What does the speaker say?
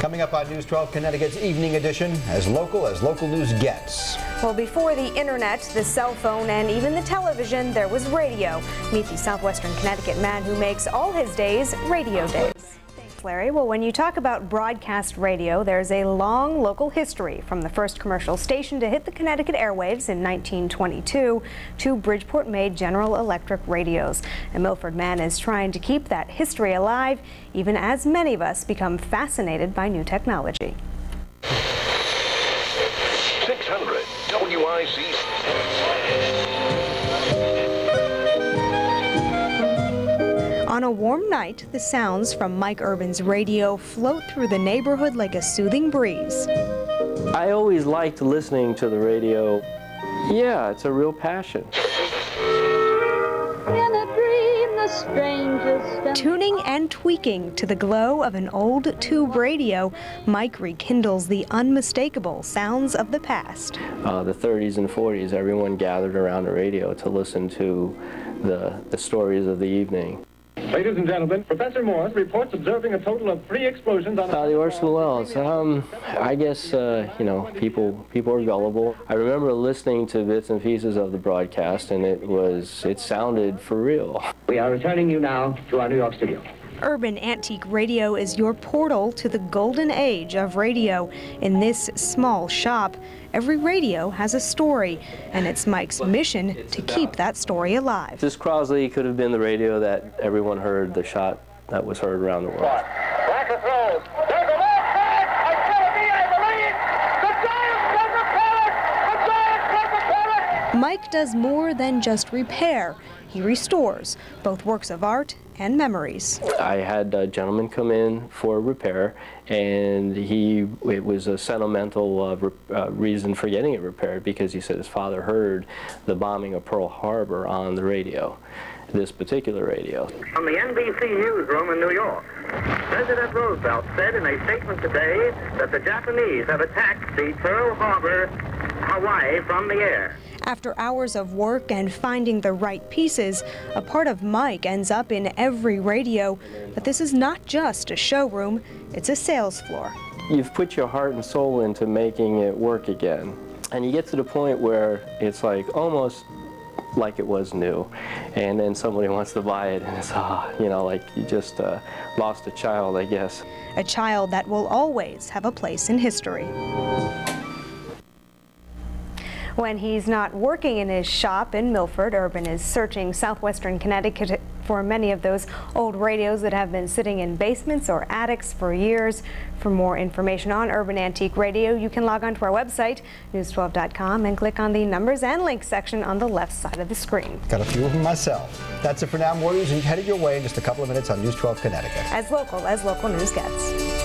Coming up on News 12 Connecticut's Evening Edition, as local news gets. Well, before the internet, the cell phone, and even the television, there was radio. Meet the southwestern Connecticut man who makes all his days radio days. Thanks, Larry. Well, when you talk about broadcast radio, there's a long local history, from the first commercial station to hit the Connecticut airwaves in 1922 to Bridgeport-made General Electric radios. A Milford man is trying to keep that history alive, even as many of us become fascinated by new technology. 600 WIC. On a warm night, the sounds from Mike Urban's radio float through the neighborhood like a soothing breeze. I always liked listening to the radio. Yeah, it's a real passion. Tuning and tweaking to the glow of an old tube radio, Mike rekindles the unmistakable sounds of the past. The 30s and 40s, everyone gathered around the radio to listen to the stories of the evening. Ladies and gentlemen, Professor Morse reports observing a total of 3 explosions on the Orson Welles. I guess, you know, people are gullible. I remember listening to bits and pieces of the broadcast, and it sounded for real. We are returning you now to our New York studio. Urban Antique Radio is your portal to the golden age of radio. In this small shop, every radio has a story, and it's Mike's mission to keep that story alive. This Crosley could have been the radio that everyone heard, the shot that was heard around the world. Mike does more than just repair. He restores both works of art and memories. I had a gentleman come in for repair, and it was a sentimental reason for getting it repaired, because he said his father heard the bombing of Pearl Harbor on the radio, this particular radio. From the NBC newsroom in New York, President Roosevelt said in a statement today that the Japanese have attacked the Pearl Harbor, Hawaii, from the air. After hours of work and finding the right pieces, a part of Mike ends up in every radio. But this is not just a showroom, it's a sales floor. You've put your heart and soul into making it work again. And you get to the point where it's like almost like it was new. And then somebody wants to buy it, and it's, you know, like you just lost a child, I guess. A child that will always have a place in history. When he's not working in his shop in Milford, Urban is searching southwestern Connecticut for many of those old radios that have been sitting in basements or attics for years. For more information on Urban Antique Radio, you can log on to our website, news12.com, and click on the numbers and links section on the left side of the screen. Got a few of them myself. That's it for now. More news headed your way in just a couple of minutes on News 12 Connecticut. As local news gets.